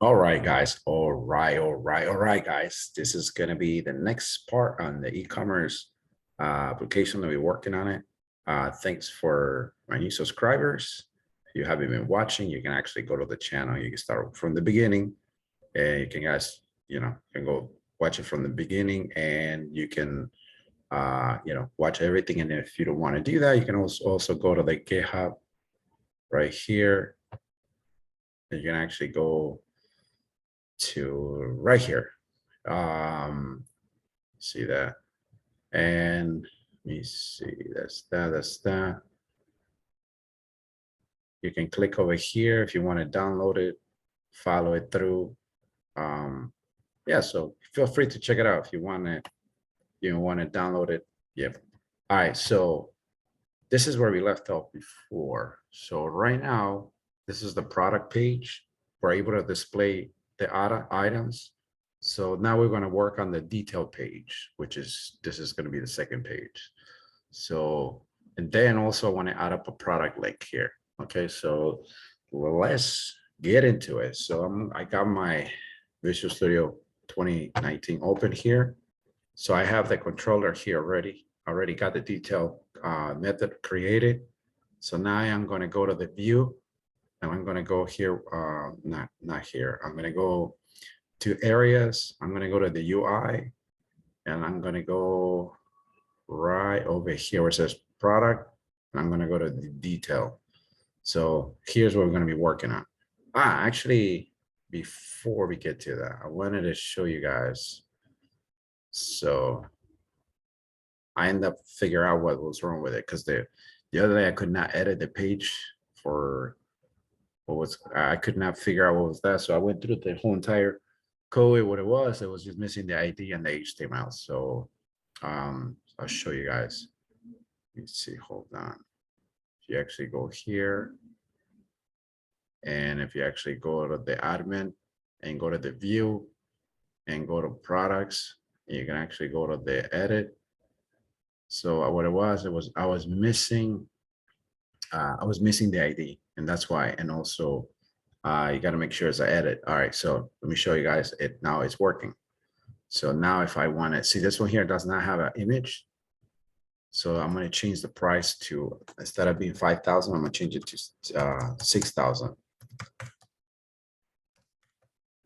All right, guys. All right, guys. This is going to be the next part on the e-commerce application that we're working on it. Thanks for my new subscribers. If you haven't been watching, you can actually go to the channel. You can start from the beginning, and you can guys, you can go watch it from the beginning, and you can, watch everything. And if you don't want to do that, you can also go to the GitHub right here, and you can actually go to right here. See that. And let me see, that's that. You can click over here if you want to download it, follow it through. Yeah, so feel free to check it out if you want to download it. Yep. All right, so this is where we left off before. So right now, this is the product page. We're able to display the items. So now we're going to work on the detail page, this is going to be the second page. So, and then also I want to add up a product link here. Okay, so let's get into it. So I got my Visual Studio 2019 open here. So I have the controller here already got the detail method created. So now I'm going to go to the view, and I'm going to go here, not here. I'm going to go to areas. I'm going to go to the UI, and I'm going to go right over here where it says product, and I'm going to go to the detail. So here's what we're going to be working on. Actually, before we get to that, I wanted to show you guys. So I ended up figuring out what was wrong with it, because the other day I could not edit the page for I could not figure out what was that. So I went through the whole entire code. What it was just missing the ID and the HTML. So I'll show you guys. Let me see, hold on. If you actually go here, and if you actually go to the admin and go to the view and go to products, you can actually go to the edit. So what it was I was missing the ID, and that's why. And also you got to make sure it's an edit. All right, so let me show you guys it now. It's working. So now if I want to see, this one here does not have an image. So I'm going to change the price to, instead of being 5,000, I'm going to change it to 6,000.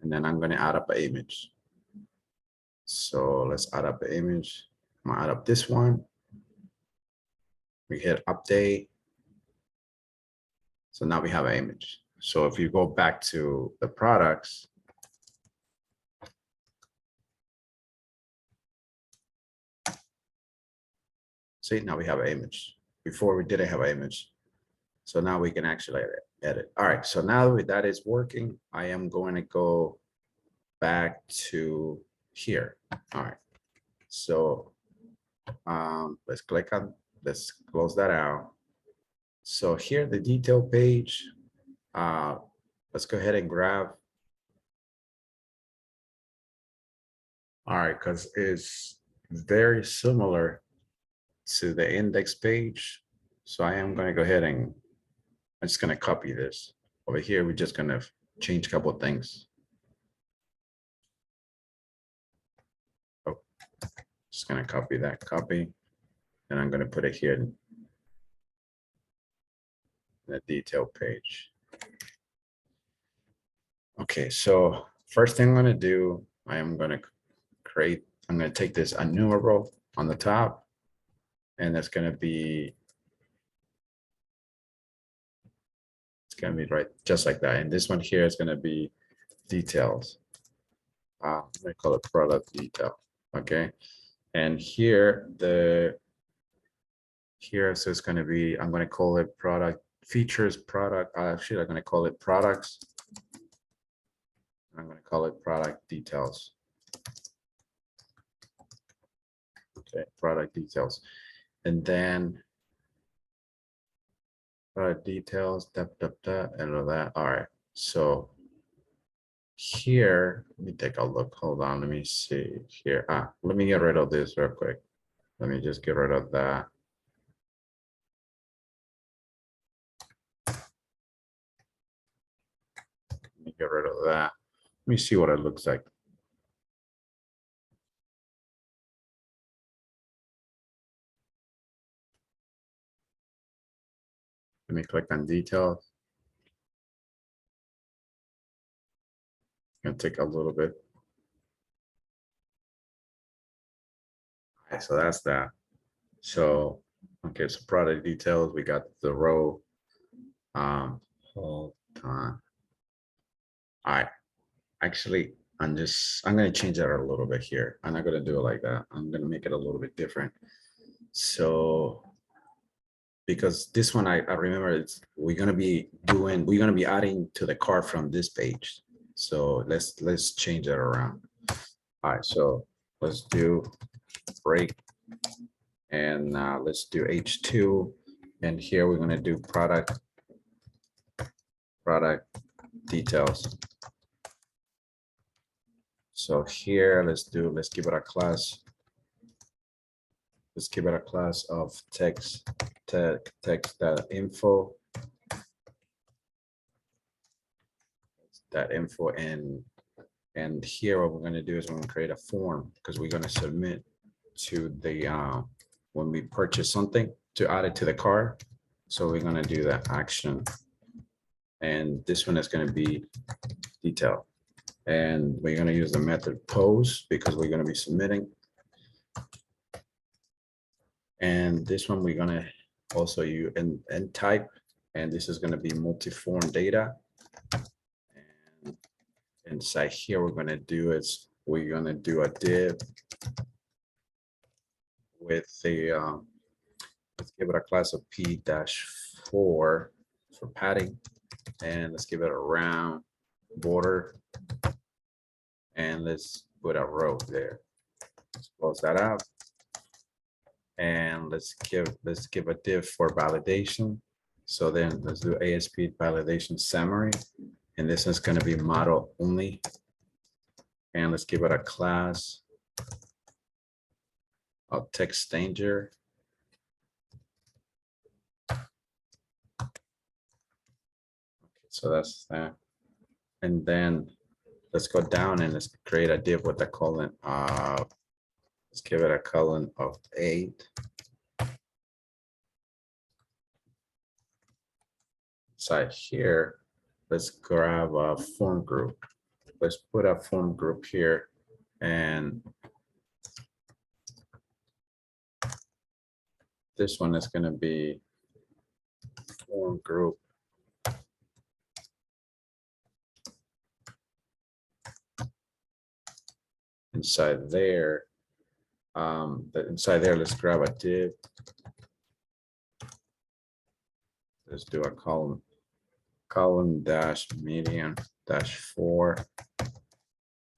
And then I'm going to add up an image. So let's add up the image. I'm going to add up this one. We hit update. So now we have an image. So if you go back to the products, see, now we have an image. Before we didn't have an image. So now we can actually edit. All right, so now that that is working, I am going to go back to here. All right, so let's close that out. So here, the detail page, let's go ahead and grab. All right, because it's very similar to the index page. So I am going to go ahead and I'm just going to copy this. Over here, we're just going to change a couple of things. Oh, just going to copy that copy. And I'm going to put it here in the detail page. Okay, so first thing I'm going to do, I'm going to take this enumerable on the top, and that's going to be, it's going to be right just like that. And this one here is going to be details. I'm going to call it product detail. Okay, and here so it's going to be, I'm going to call it product features product. Actually, I'm going to call it products. I'm going to call it product details. Okay, product details. And then product details, and all that. All right, so here, let me take a look. Hold on, let me see here. Let me get rid of this real quick. Let me just get rid of that. Let me get rid of that. me see what it looks like. Let me click on details. Gonna take a little bit. Okay, so that's that. So, okay, so product details, we got the row. Hold on. All right, actually, I'm gonna change that a little bit here. I'm not gonna do it like that. I'm gonna make it a little bit different. So, because this one, I remember we're gonna be adding to the cart from this page. So let's change that around. All right, so let's do break, and let's do H2, and here we're gonna do product details. So here, let's give it a class. Let's give it a class of text.info. That info, and here what we're going to do is we're going to create a form, because we're going to submit to the when we purchase something, to add it to the cart. So we're going to do that action, and this one is going to be detail, and we're going to use the method pose because we're going to be submitting. And this one we're going to also use and type, and this is going to be multiform data. And inside here, we're going to do is we're going to do a div with the let's give it a class of p-4 for padding, and let's give it a round border, and let's put a row there. Let's close that out, and let's give a div for validation. So then let's do ASP validation summary, and this is going to be model only, and let's give it a class of text danger. So that's that. And then let's go down and let's create a div with a colon. Let's give it a colon of 8. Inside here, let's grab a form group. Let's put a form group here, and this one is going to be form group. Inside there, let's grab a div. Let's do a column dash median dash 4,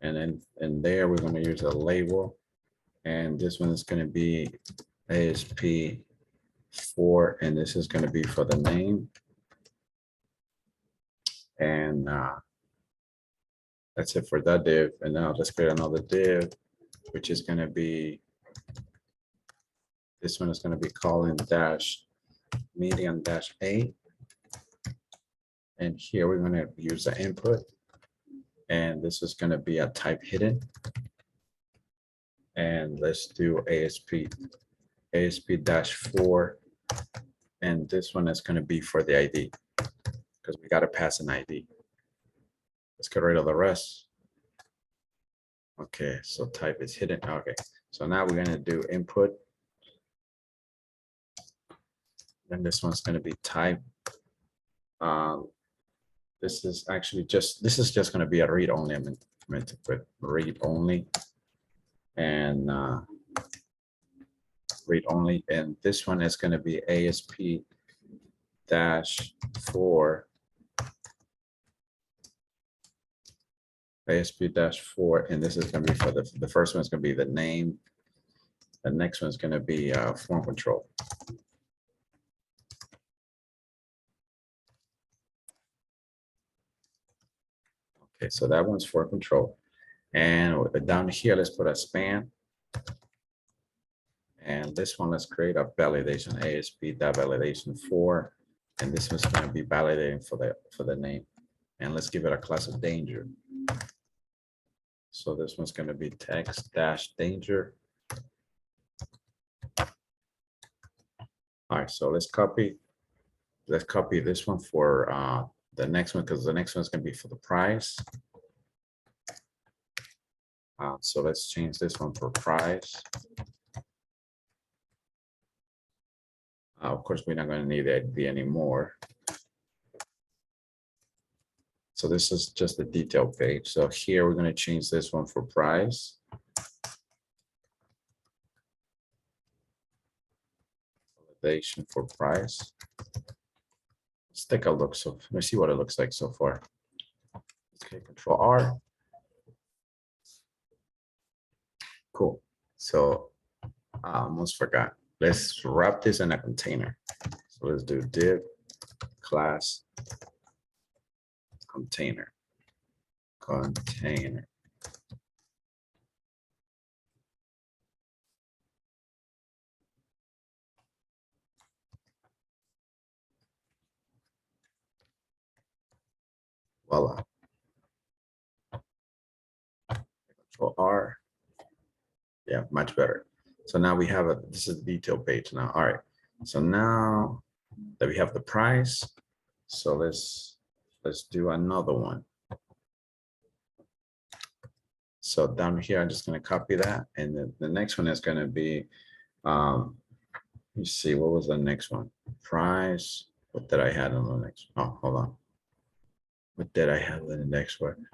and then in there we're going to use a label, and this one is going to be ASP4, and this is going to be for the name, and that's it for that div. And now let's create another div, which is going to be, this one is going to be column dash median dash 8, and here we're going to use the input, and this is going to be a type hidden, and let's do ASP-4, and this one is going to be for the ID, because we got to pass an ID. Let's get rid of the rest. Okay, so type is hidden. Okay, so now we're going to do input, then this one's going to be type. This is just going to be a read only. I meant to put read only, and read only, and this one is going to be ASP-4, and this is going to be for the first one is going to be the name. The next one is going to be form control. Okay, so that one's for control. And down here, let's put a span. And this one, let's create a validation, ASP.validation4. And this one's going to be validating for the name. And let's give it a class of danger. So this one's going to be text dash danger. All right, so let's copy this one for the next one, because the next one's going to be for the price. So let's change this one for price. Of course, we're not going to need the ID anymore. So this is just the detail page. So here we're going to change this one for price. Validation for price. Let's take a look. So let me see what it looks like so far. Okay, Control R. Cool. So I almost forgot. Let's wrap this in a container. So let's do div class container. Voila. Control R. Yeah, much better. So now we have this is the detail page now. All right. So now that we have the price, so let's do another one. So down here, I'm just going to copy that. And the next one is going to be, let me see, what was the next one? Price. What did I have on the next? Oh, hold on. What did I have in the next one?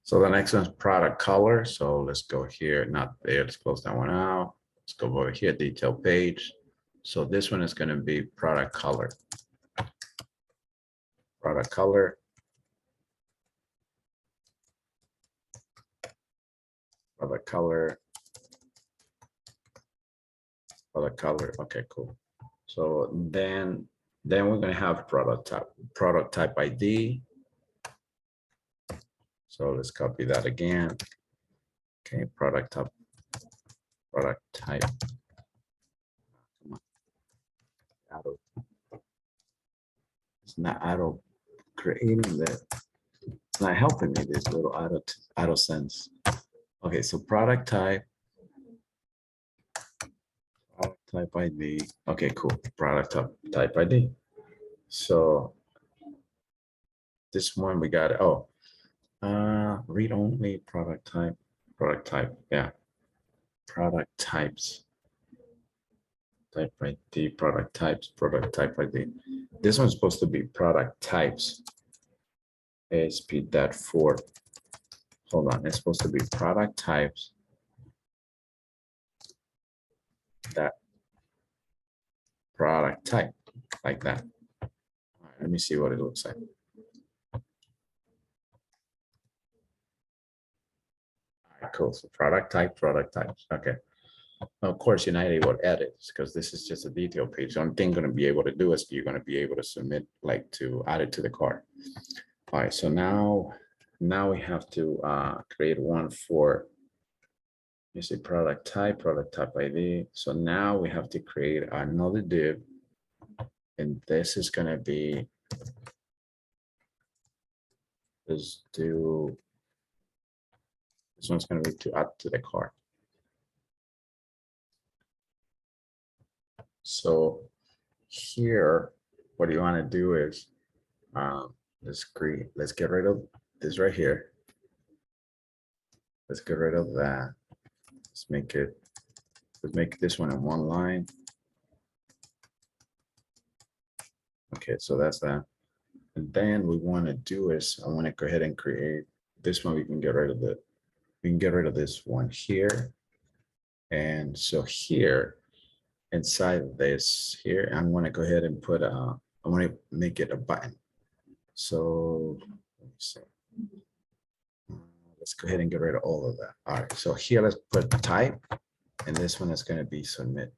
So the next one's product color. So let's go here, not there. Let's close that one out. Let's go over here, detail page. So this one is going to be product color. Product color. Product color. Product color. Okay, cool. So then we're going to have product type ID. So let's copy that again. Okay, product type. Come on. It's not auto creating that. It's not helping me, this little auto sense. Okay, so product type ID. Okay, cool. Product type ID. So this one we got, read only product type, yeah. Product types, type ID, product type ID. This one's supposed to be product types. ASP.4. Hold on, it's supposed to be product types. That product type, like that. All right, let me see what it looks like. All right, cool. So product types. Okay. Of course, you're not able to edit because this is just a detail page. The only thing you're going to be able to do is you're going to be able to submit, like to add it to the cart. All right, so now we have to create one for, you see, product type ID. So now we have to create another div, and this is going to be, this one's going to be to add to the cart. So here, what you want to do is, let's get rid of this right here. Let's get rid of that. Let's make this one in one line. Okay, so that's that. And then we want to do is, I want to go ahead and create this one. We can get rid of this one here. And so here, inside of this here, I'm going to go ahead and put, I want to make it a button. So let me see. Let's go ahead and get rid of all of that. All right, so here let's put type, and this one is going to be submit.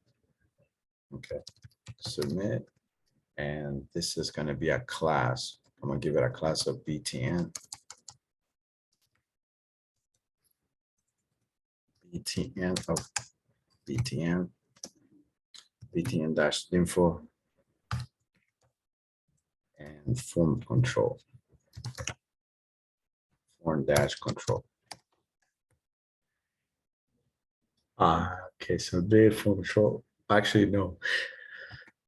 Okay, submit, and this is going to be a class. I'm going to give it a class of BTN. BTN dash info and form control. form dash control. Okay, so div form control. Actually, no,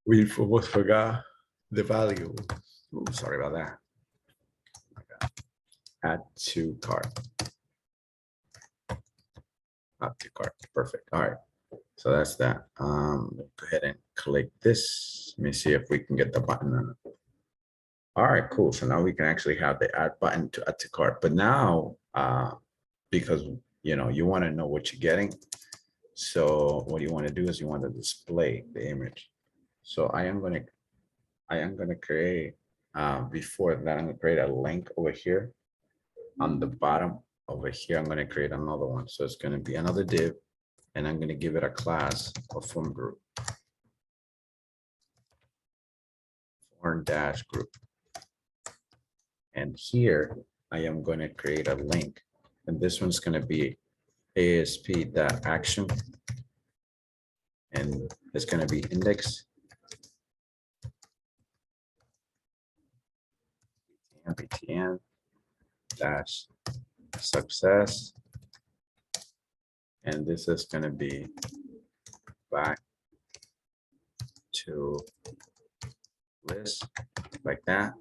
we almost forgot the value. Ooh, sorry about that. Add to cart. Add to cart. Perfect. All right. So that's that. Go ahead and click this. Let me see if we can get the button on it. All right, cool. So now we can actually have the add button to add to cart. But now, because you want to know what you're getting. So what you want to do is you want to display the image. So I am going to create, before that, I'm going to create a link over here on the bottom over here. I'm going to create another one. So it's going to be another div, and I'm going to give it a class of form group. Form dash group. And here I am going to create a link, and this one's going to be asp.action, and it's going to be index btn dash success, and this is going to be back to list, like that.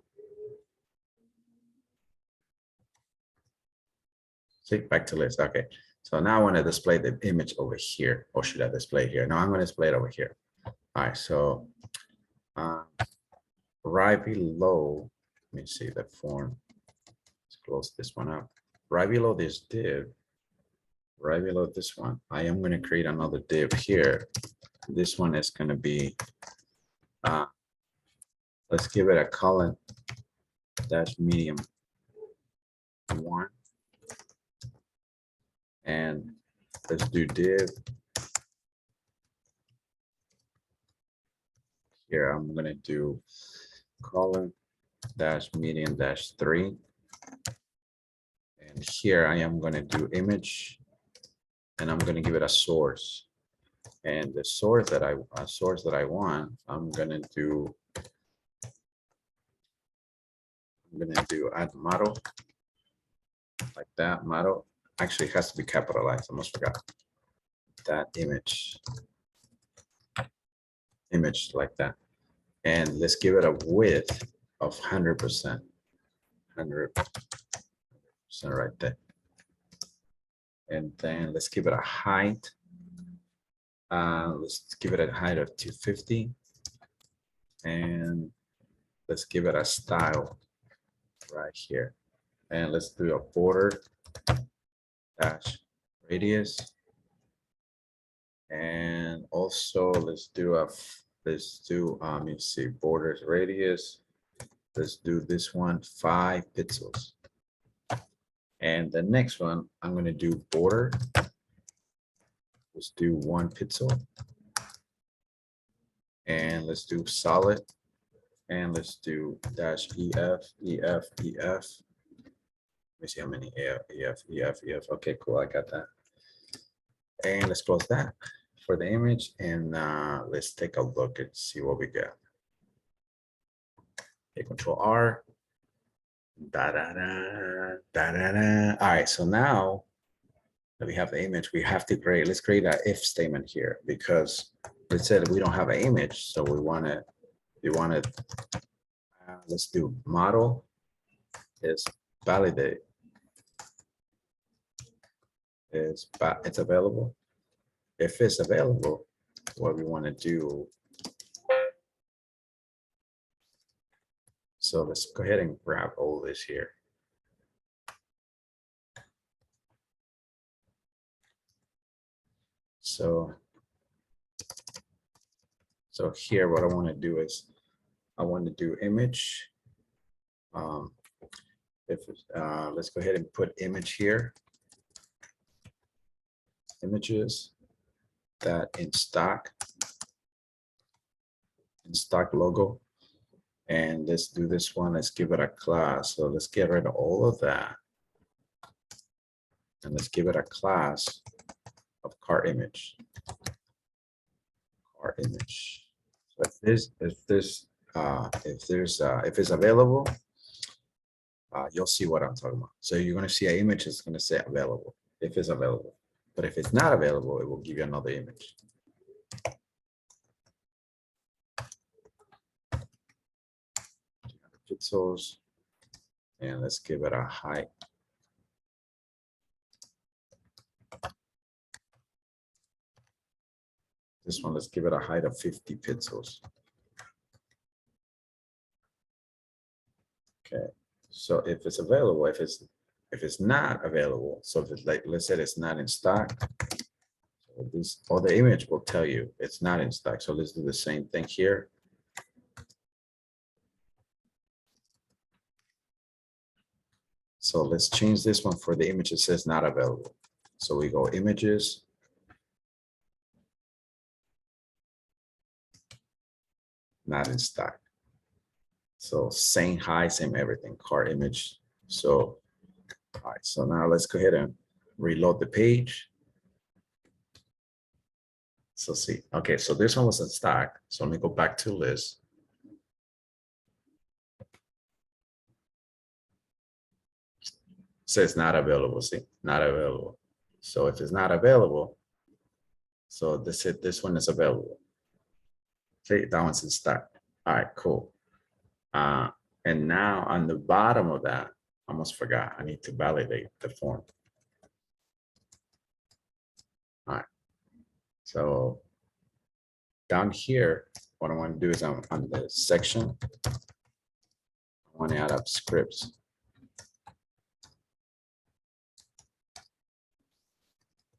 See, back to list. Okay, so now I want to display the image over here, or should I display it here? No, I'm going to display it over here. All right, so right below, let me see the form. Let's close this one up. Right below this div, right below this one, I am going to create another div here. This one is going to be, let's give it a colon dash medium 1. And let's do div. Here, I'm going to do colon dash medium dash 3. And here I am going to do image, and I'm going to give it a source. And the source that I want, I'm going to do add model, like that. Model actually has to be capitalized. I almost forgot that image like that. And let's give it a width of 100%. 100% right there. And then let's give it a height. Let's give it a height of 250. And let's give it a style right here. And let's do a border dash radius. And also let's do let me see, borders radius. Let's do this one 5 pixels. And the next one, I'm going to do border. Let's do 1 pixel. And let's do solid. And let's do dash EF. Let me see how many EF. Okay, cool. I got that. And let's close that for the image. And let's take a look and see what we get. Okay, Control R. All right, so now that we have the image, we have to let's create an if statement here, because it said we don't have an image. So we want to, let's do model is validate. It's available. If it's available, what we want to do. So let's go ahead and grab all this here. So here, what I want to do is I want to do image. Let's go ahead and put image here. Images that in stock logo. And let's do this one. Let's give it a class. So let's get rid of all of that. And let's give it a class of cart image. Cart image. So if it's available, you'll see what I'm talking about. So you're going to see an image that's going to say available if it's available. But if it's not available, it will give you another image. Pixels. And let's give it a height. This one, let's give it a height of 50 pixels. Okay, so if it's available, if it's not available, so if it's like, let's say it's not in stock, so this, or the image will tell you it's not in stock. So let's do the same thing here. So let's change this one for the image. It says not available. So we go images. Not in stock. So same height, same everything, card image. So, all right, so now let's go ahead and reload the page. So see, okay, so this one was in stock. So let me go back to list. Says not available, see, not available. So if it's not available, so this one is available. See, that one's in stock. All right, cool. And now on the bottom of that, I almost forgot, I need to validate the form. All right, so down here, what I want to do is on the section, I want to add up scripts.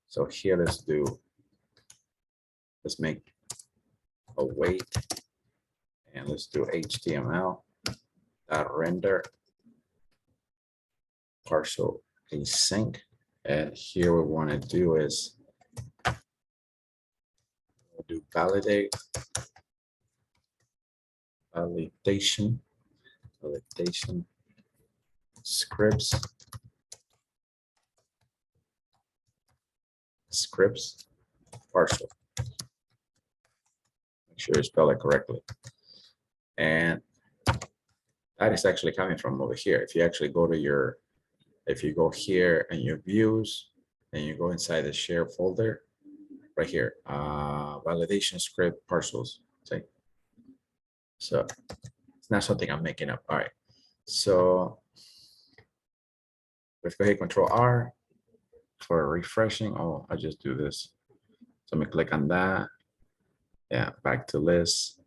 So here, let's make a weight, and let's do HTML render partial async. And here what we want to do is we'll do validation scripts partial. Make sure you spell it correctly. And that is actually coming from over here. If you actually go to if you go here and your views, and you go inside the share folder, right here, validation script partials. See? So it's not something I'm making up. All right. So let's go ahead, Control R for refreshing. Oh, I just do this. So let me click on that. Yeah, back to list.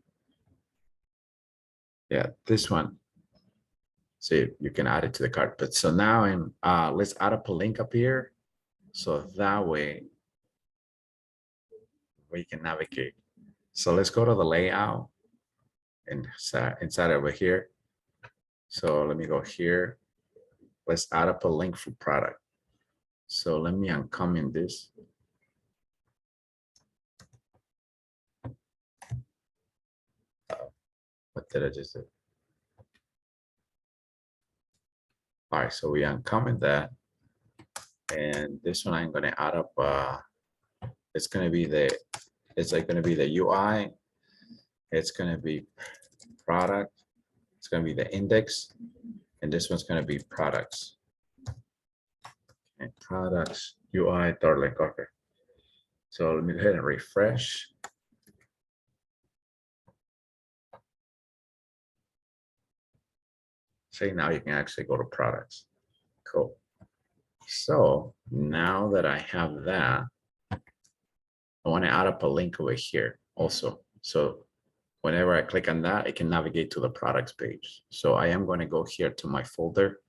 Yeah, this one. See, you can add it to the cart. But so now let's add up a link up here. So that way we can navigate. So let's go to the layout and inside over here. So let me go here. Let's add up a link for product. So let me uncomment this. What did I just do? All right, so we uncomment that. And this one I'm gonna add up, it's gonna be the UI. It's gonna be product. It's gonna be the index. And this one's gonna be products. And products, UI, third link, okay. So let me go ahead and refresh. See, now you can actually go to products. Cool. So now that I have that, I want to add up a link over here also. So whenever I click on that, it can navigate to the products page. So I am going to go here to my folder,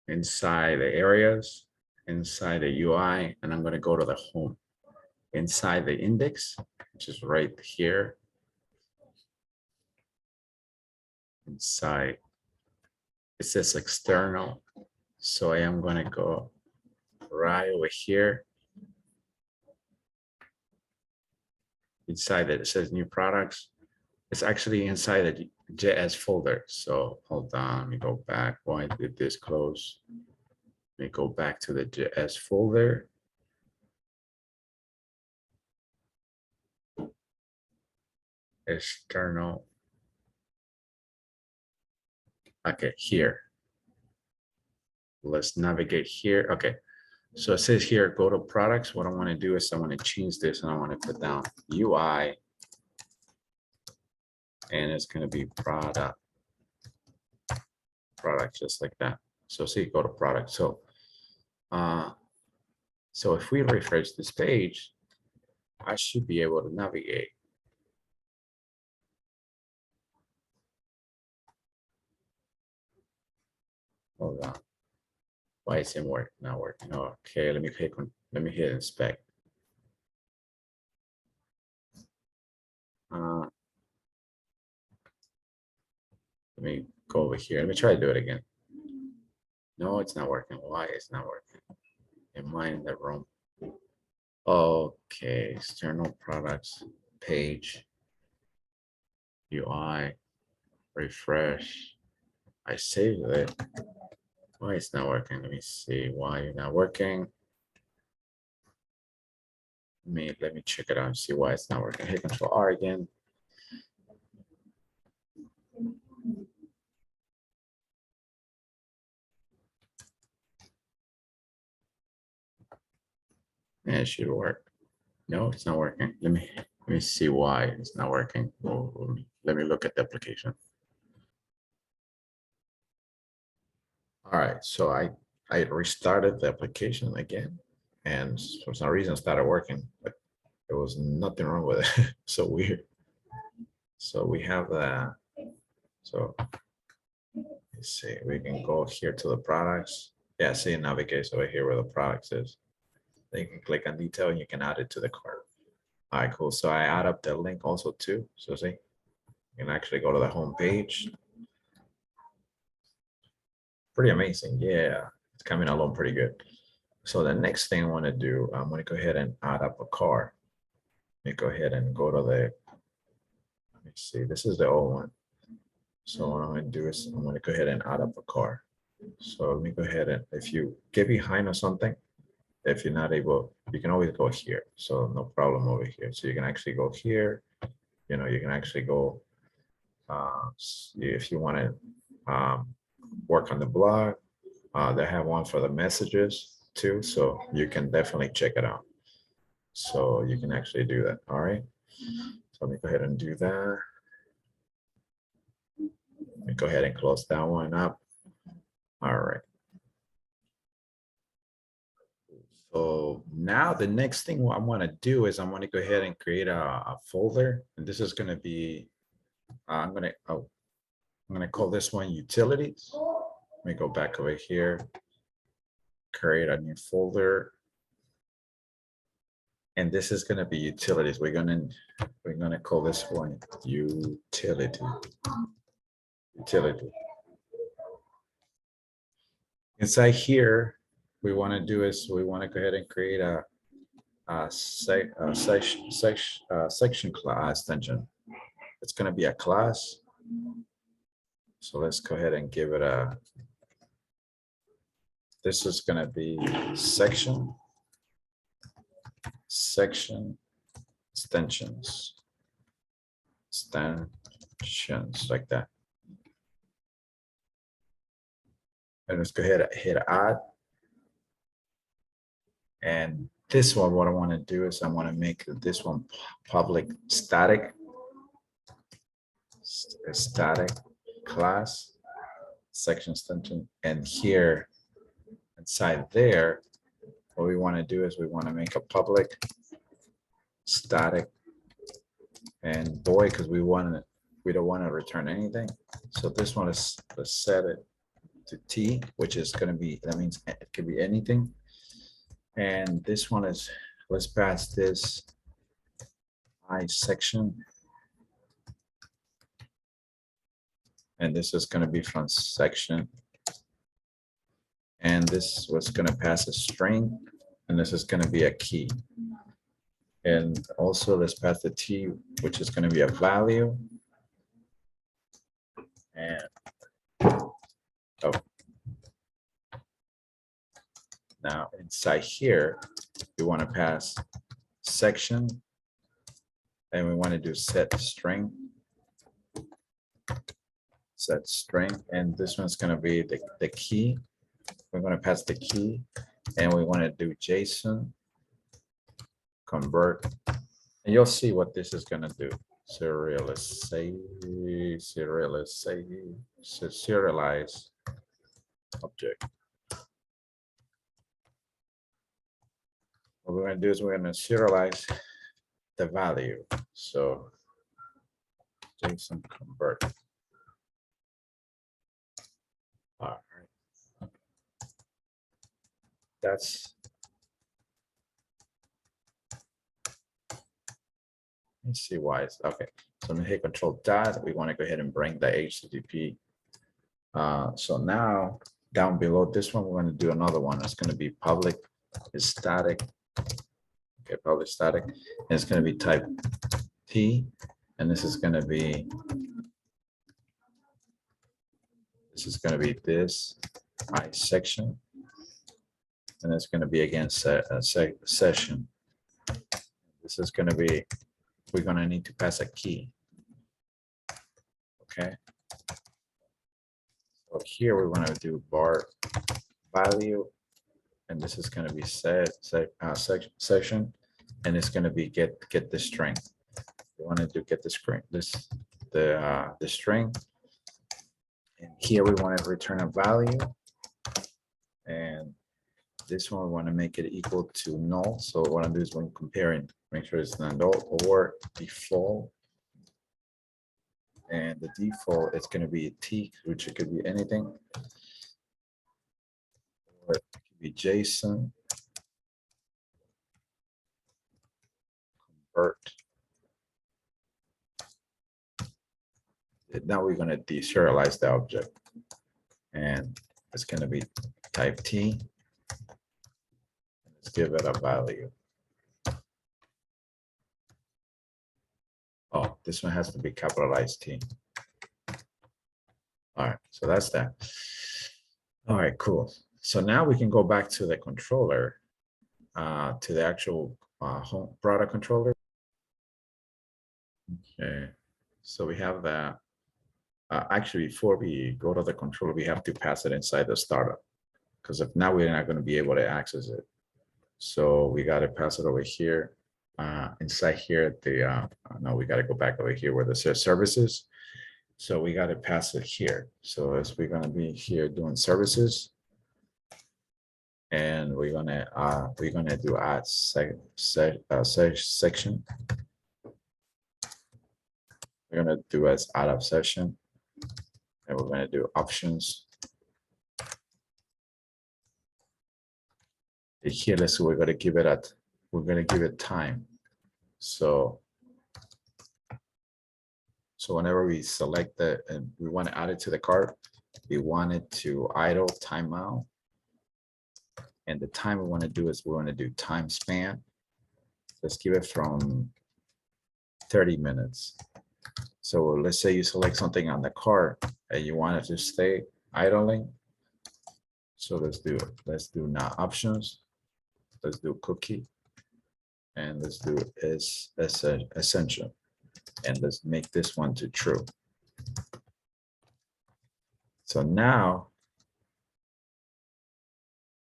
inside the areas, inside the UI, and I'm going to go to the home. Inside the index, which is right here. Inside, it says external. So I am going to go right over here. Inside it says new products. It's actually inside the JS folder. So hold on, let me go back. Why did this close? Let me go back to the JS folder. External. Okay, here. let's navigate here. Okay. So it says here, go to products. What I want to do is I want to change this and I want to put down UI and it's going to be product, just like that. So see, go to product. So if we refresh this page, I should be able to navigate. Hold on. Why isn't work not working? Okay, let me hit inspect. Let me go over here. Let me try to do it again. No, it's not working. Why it's not working? Am I in the room? Okay, external products page, UI, refresh. I saved it. Why it's not working? Let me see why it's not working. Let me check it out and see why it's not working. Hit Control R again. Yeah, it should work. No, it's not working. Let me see why it's not working. Let me look at the application. All right, so I restarted the application again, and for some reason it started working, but there was nothing wrong with it. So weird. So we have that. So let's see, we can go here to the products. Yeah, see, navigate over here where the products is. Then you can click on detail and you can add it to the cart. All right, cool. So I add up the link also too. So see, you can actually go to the home page. Pretty amazing. Yeah, it's coming along pretty good. So the next thing I want to do, I'm going to go ahead and add up a cart. Let me go ahead and go to the, let me see, this is the old one. So what I'm going to do is I'm going to go ahead and add up a cart. So let me go ahead and if you get behind or something, if you're not able, you can always go here. So no problem over here. So you can actually go here. You know, you can actually go if you want to work on the blog. They have one for the messages too. So you can definitely check it out. So you can actually do that. All right. So let me go ahead and do that. Let me go ahead and close that one up. All right. So now the next thing what I want to do is I'm going to go ahead and create a folder, and this is going to be I'm going to call this one utilities. Let me go back over here, create a new folder, and this is going to be utilities. We're going to call this one utility. Inside here, we want to do is we want to go ahead and create a section class extension. It's going to be a class. So let's go ahead and give it a, this is going to be section extensions like that. And let's go ahead and hit add. And this one, what I want to do is I want to make this one public static class section extension. And here inside there, what we want to do is we want to make a public static, and boy, because we don't want to return anything. So this one is, let's set it to T, which is going to be, that means it could be anything. And this one is, let's pass this I section. And this is going to be from section. And this was going to pass a string. And this is going to be a key. And also let's pass the T, which is going to be a value. And now inside here, we want to pass section. And we want to do set string. And this one's going to be the key. We're going to pass the key, and we want to do JSON convert, and you'll see what this is going to do. Serialize object. What we're going to do is we're going to serialize the value. So JSON convert. All right. That's, let's see why it's okay. So I'm gonna hit Control Dot. We want to go ahead and bring the HTTP. So now down below this one, we're going to do another one. It's going to be public is static. Okay, public static. And it's going to be type T, and this is going to be this I section, and it's going to be again session. This is going to be, we're going to need to pass a key. Okay. So here we want to do bar value, and this is going to be section, and it's going to be get the string. We want to do get the string, the string, and here we want to return a value, and this one we want to make it equal to null. So what I'm doing is when comparing, make sure it's not null or default. And the default is going to be T, which it could be anything, or it could be JSON convert. Now we're going to deserialize the object, and it's going to be type T. Let's give it a value. Oh, this one has to be capitalized T. All right, so that's that. All right, cool. So now we can go back to the controller, to the actual home product controller. Okay, so we have that. Actually, before we go to the controller, we have to pass it inside the startup, because if not, we're not going to be able to access it. So we got to pass it over here. Inside here, no, we got to go back over here where the services. So we got to pass it here. So as we're going to be here doing services, and we're gonna do add section. We're gonna do as add up session, and we're gonna do options. Here, let's see, we're gonna give it time. So whenever we select the, and we want to add it to the cart, we want it to idle timeout. And the time we want to do is we want to do time span. Let's give it from 30 minutes. So let's say you select something on the cart and you want it to stay idling. So let's do now options. Let's do cookie, and let's do is essential, and let's make this one to true. So now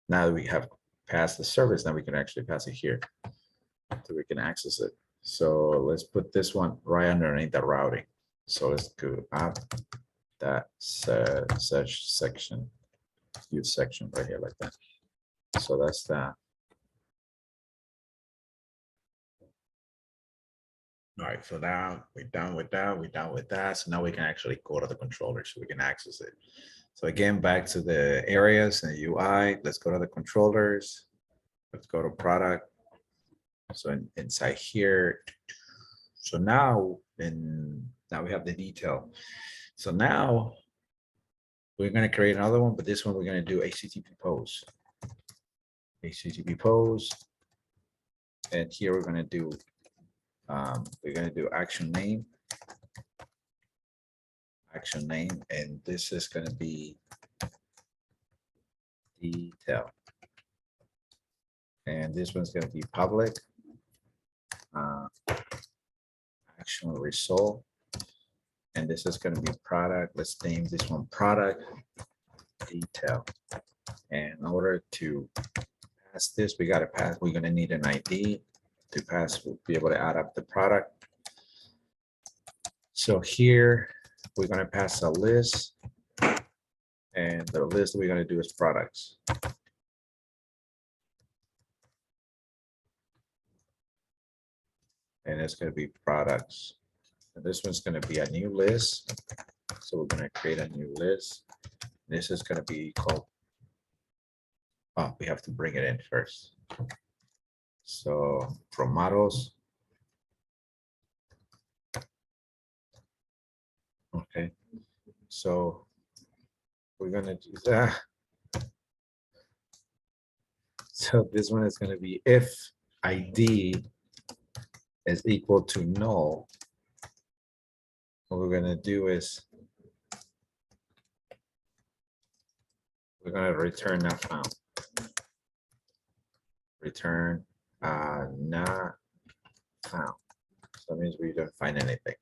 that we have passed the service, now we can actually pass it here, so we can access it. So let's put this one right underneath the routing. So let's go up that section, use section right here like that. So that's that. All right, so now we're done with that. So now we can actually go to the controller so we can access it. So again, back to the areas and the UI, let's go to the controllers. Let's go to product. So inside here, so now we have the detail. So now we're going to create another one, but this one we're going to do HTTP pose. HTTP pose. And here we're going to do action name, and this is going to be detail, and this one's going to be public, action result, and this is going to be product. Let's name this one product, detail. And in order to pass this, we're gonna need an ID to pass, we'll be able to add up the product. So here, we're gonna pass a list, and the list we're gonna do is products. And it's gonna be products. And this one's gonna be a new list. So we're gonna create a new list. This is gonna be called, oh, we have to bring it in first. So from models. Okay, so we're gonna do that. So this one is gonna be if ID is equal to null. What we're gonna do is we're gonna return not found. Return not found. So that means we don't find anything.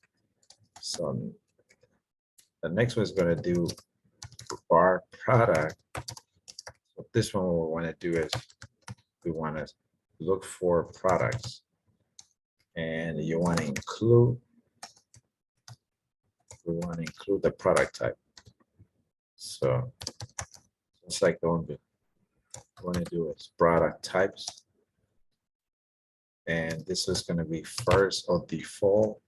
So the next one is gonna do bar product. So this one, what we want to do is we want to look for products, and you want to include. We want to include the product type. So it's like the one we want to do is product types, and this is going to be first or default.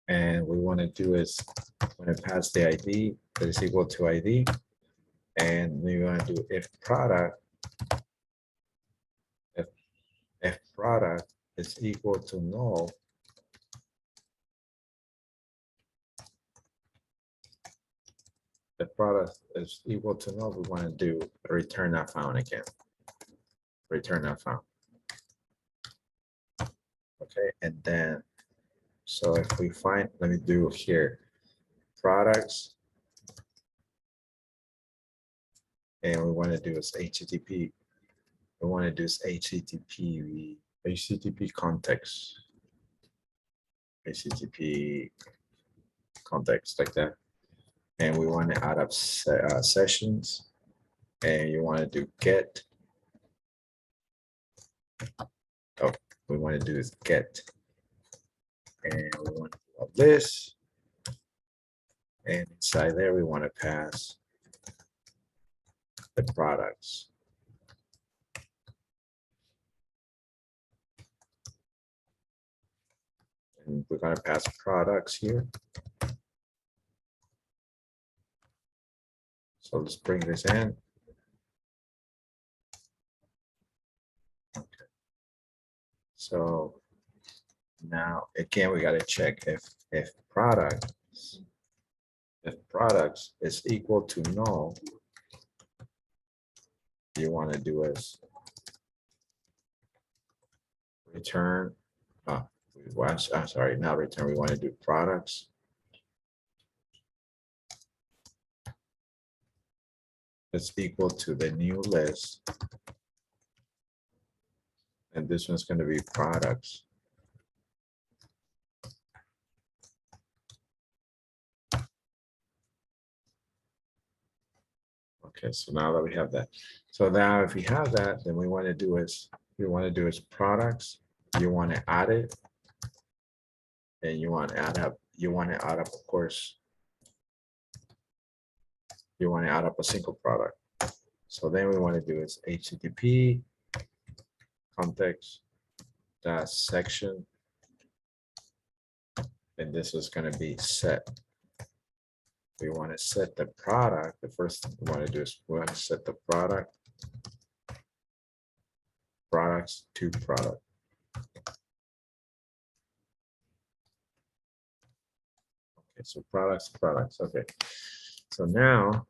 And we want to do is when to pass the ID that is equal to ID, and we want to do if product if product is equal to null, the product is equal to null, we want to do return not found again. Return not found. Okay, and then so if we find, let me do here products, and we want to do is HTTP. We want to do is HTTP context. HTTP context like that. And we want to add up sessions, and you want to do get. Oh, we want to do is get, and we want to do a list, and inside there we want to pass the products. And we're going to pass products here. So let's bring this in. Okay. So now again, we got to check if products is equal to null, you want to do is return. I'm sorry, not return. We want to do products. It's equal to the new list, and this one's going to be products. Okay, so now that we have that, so now if we have that, then we want to do is products. You want to add it, and you want to add up. You want to add up, of course. You want to add up a single product. So then we want to do is HTTP context that section, and this is going to be set. We want to set the product. The first thing we want to do is we want to set the products to product. Okay, so products. Okay, so now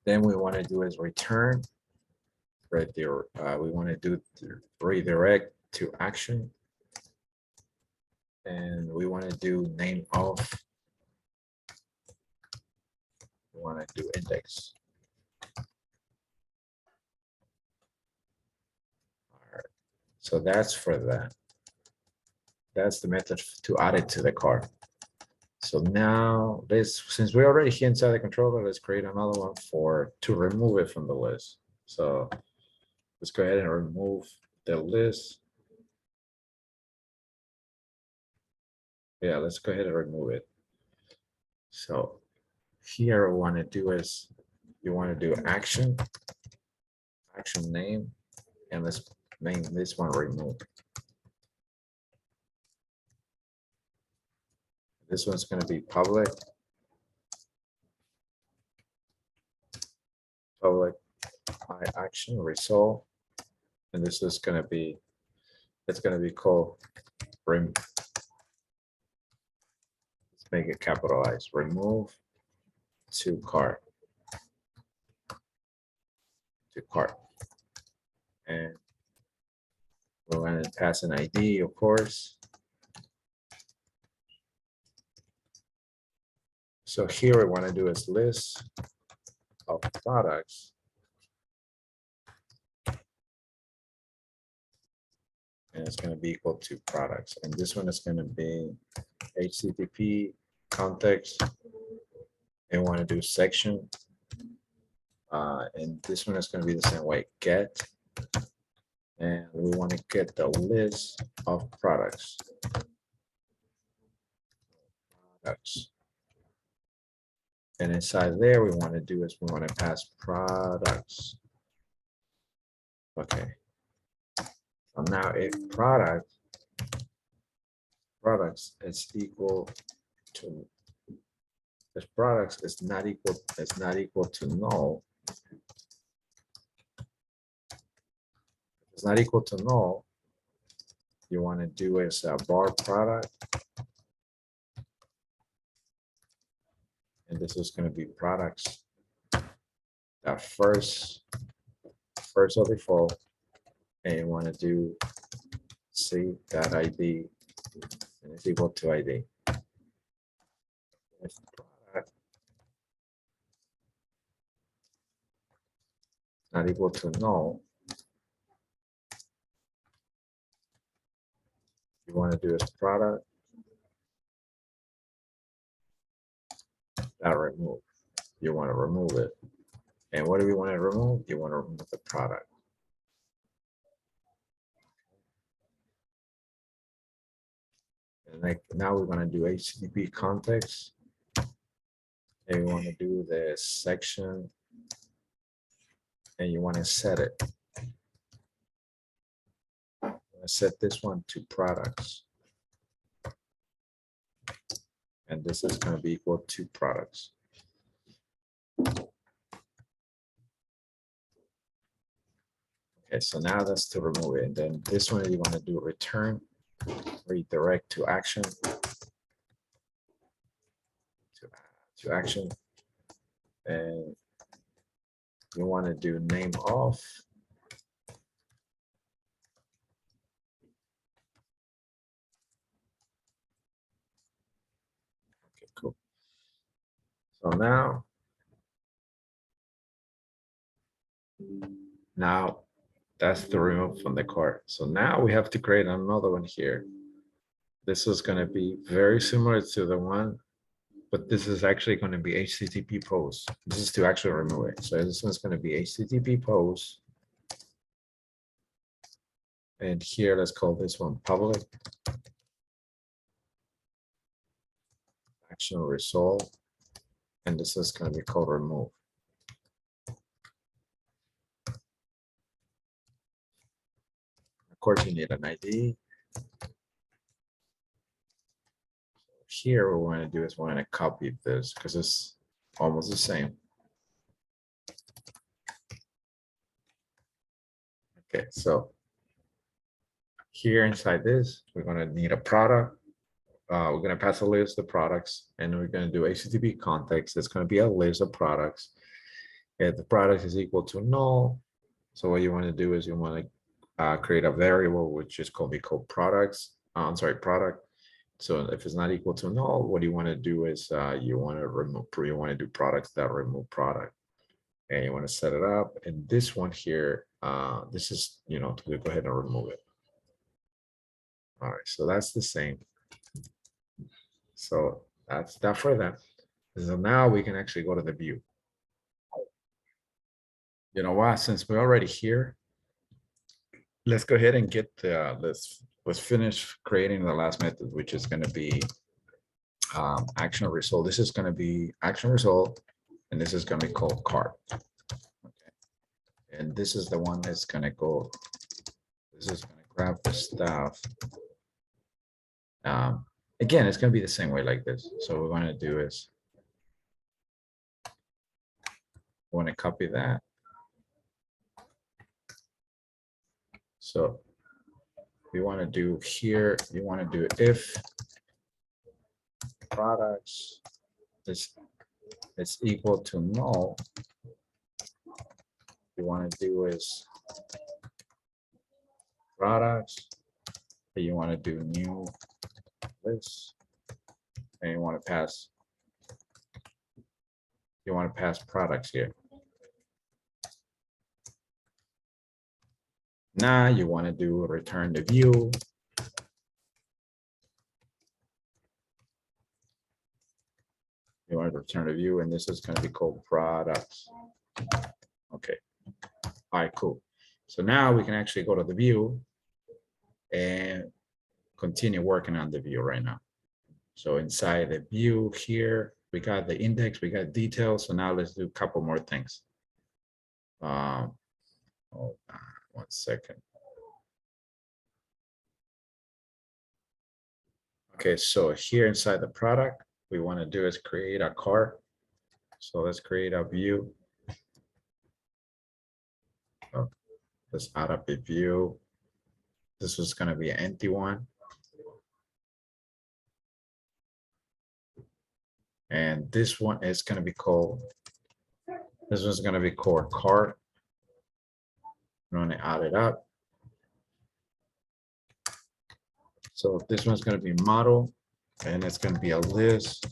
then we want to do is return right there. We want to do redirect to action, and we want to do name of. We want to do index. All right, so that's for that. that's the method to add it to the cart. So now this, since we're already here inside the controller, let's create another one to remove it from the list. So let's go ahead and remove the list. Yeah, let's go ahead and remove it. So here, what we want to do is you want to do action name, and let's name this one remove. This one's going to be public action result, and this is going to be, it's going to be called remove. Let's make it capitalized. Remove to cart. And we're going to pass an ID, of course. So here we want to do is list of products. And it's going to be equal to products. And this one is going to be HTTP context. And want to do section. And this one is going to be the same way, get. And we want to get the list of products. And inside there, we want to do is we want to pass products. Okay. So now if products is equal to, if products is not equal to null, it's not equal to null, you want to do is a bar product. And this is going to be products. That first or default, and you want to do c.id, and it's equal to ID. If product not equal to null, you want to do is product that remove. You want to remove it. And what do we want to remove? You want to remove the product. And like now we're going to do HTTP context. And we want to do the section. And you want to set it. Set this one to products. And this is going to be equal to products. Okay, so now that's to remove it. And then this one you want to do return, redirect to action, to action. And you want to do name off. Okay, cool. So now that's the remove from the cart. So now we have to create another one here. This is going to be very similar to the one, but this is actually going to be HTTP post. This is to actually remove it. So this one's going to be HTTP post. And here, let's call this one public. Action result. And this is going to be called remove. Of course, you need an ID. Here, what we want to do is we want to copy this because it's almost the same. Okay, so here inside this, we're going to need a product. We're going to pass a list of products, and we're going to do HTTP context. It's going to be a list of products. If the product is equal to null, so what you want to do is you want to create a variable which is called products. Product. So if it's not equal to null, what you want to do is you want to do products that remove product, and you want to set it up. And this one here, this is to go ahead and remove it. All right, so that's the same. So that's that for that. So now we can actually go to the view. You know what? Since we're already here, let's go ahead and get the let's finish creating the last method, which is going to be action result. This is going to be action result, and this is going to be called cart. Okay, and this is the one that's going to go. This is going to grab the stuff. Again, it's going to be the same way like this. So what we're going to do is we want to copy that. So we want to do here, you want to do if products is equal to null. You want to do is products, and you want to do new list, and you want to pass products here. Now you want to do return to view. You want to return to view, and this is going to be called products. Okay. All right, cool. So now we can actually go to the view and continue working on the view right now. So inside the view here, we got the index, we got details. So now let's do a couple more things. Hold on 1 second. Okay, so here inside the product, we want to do is create a cart. So let's create a view. Oh, let's add up a view. This is going to be an empty one. And this one is going to be called, this one's going to be called cart. I'm going to add it up. So this one's going to be model, and it's going to be a list.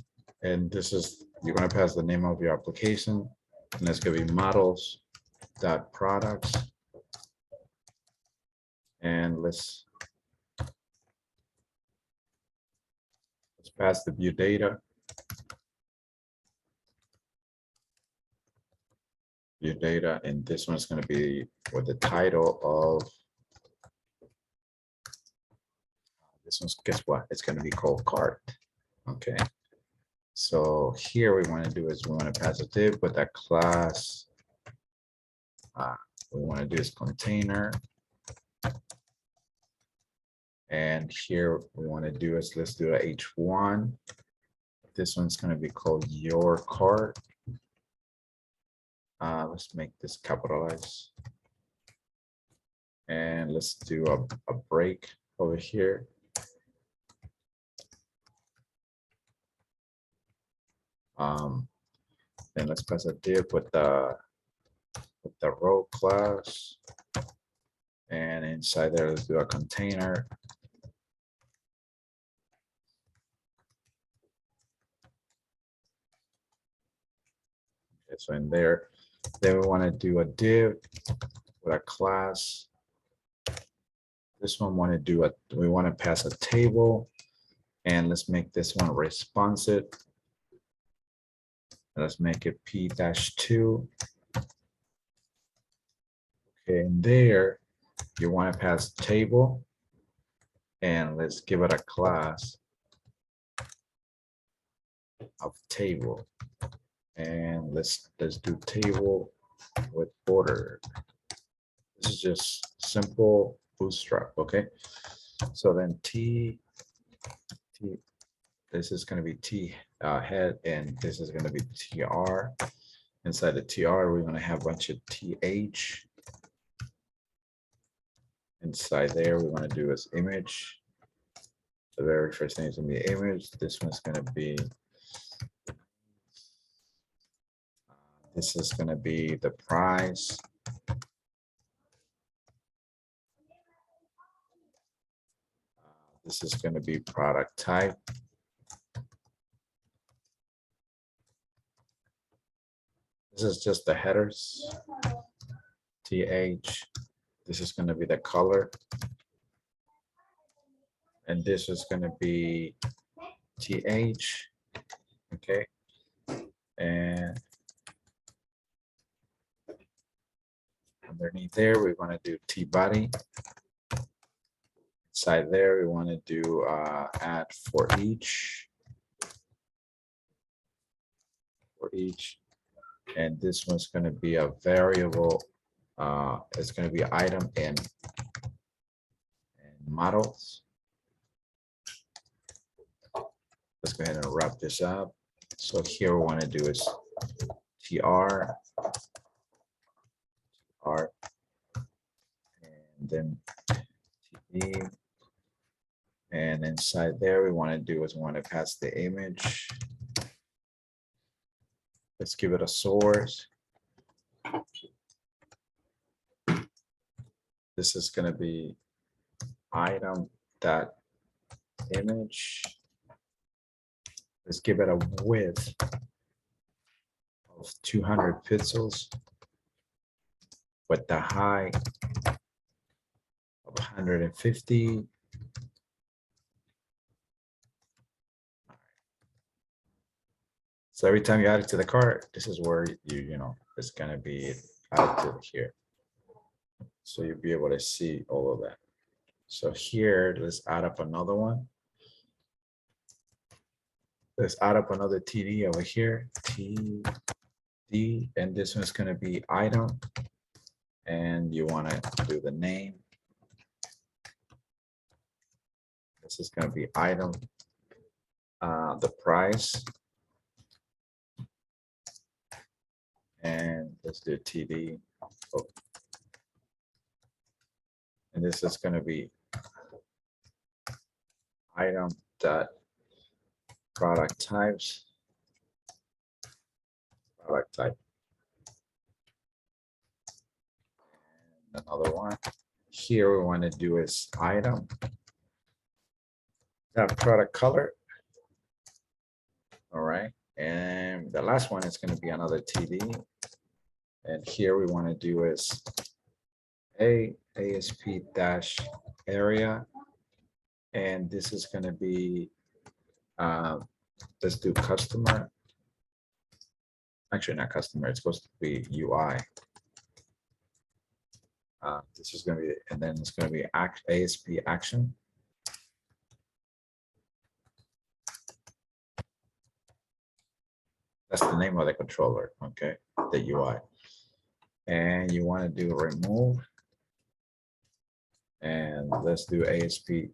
And this is, you're going to pass the name of your application, and it's going to be models.products. And let's pass the view data. View data, and this one's going to be with the title of, this one's, guess what? It's going to be called cart. Okay. So here we want to do is we want to pass a div with that class. We want to do is container. And here we want to do is let's do a H1. This one's going to be called your cart. Let's make this capitalized. And let's do a break over here. Then let's pass a div with the row class. And inside there, let's do a container. Okay, so in there, then we want to do a div with a class. This one want to do we want to pass a table, and let's make this one responsive. Let's make it P-2. Okay, and there you want to pass table, and let's give it a class of table. And let's do table with border. This is just simple bootstrap. Okay, so then T, this is going to be T head, and this is going to be TR. Inside the TR, we're going to have a bunch of TH. Inside there, we want to do is image. The very first thing is going to be image. This one's going to be, this is going to be the price. This is going to be product type. This is just the headers. TH. This is going to be the color. And this is gonna be TH, okay? And underneath there, we wanna do T body. Inside there, we wanna do add for each. And this one's gonna be a variable. It's gonna be item and models. Let's go ahead and wrap this up. So here we want to do is tr, and then td. And inside there, we want to do is we want to pass the image. Let's give it a source. This is going to be item dot image. Let's give it a width of 200 pixels with the height of 150. So every time you add it to the cart, this is where you know, it's gonna be added to here. So you'll be able to see all of that. So here, let's add up another one. Let's add up another TD over here, TD, and this one's gonna be item. And you wanna do the name. This is gonna be item, the price. And let's do TD. Oh. And this is gonna be item dot product types, product type. And another one here we want to do is item that product color. All right, and the last one is going to be another TD. And here we want to do is ASP dash area, and this is going to be let's do customer. Actually, not customer. It's supposed to be UI. This is going to be, and then it's going to be ASP action. That's the name of the controller, okay, the UI. And you want to do remove. And let's do ASP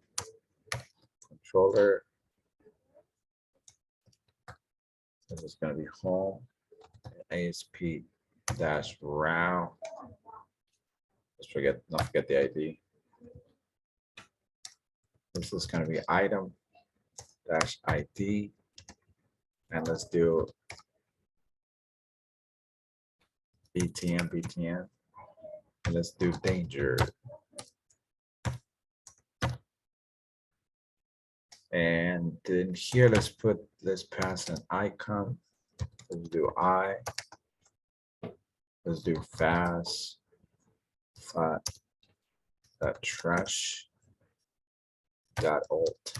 controller. This is going to be home, ASP dash route. Let's not forget the ID. This is going to be item dash ID. And let's do BTN. And let's do danger. And then here, let's pass an icon. Let's do let's do fast dot trash dot alt.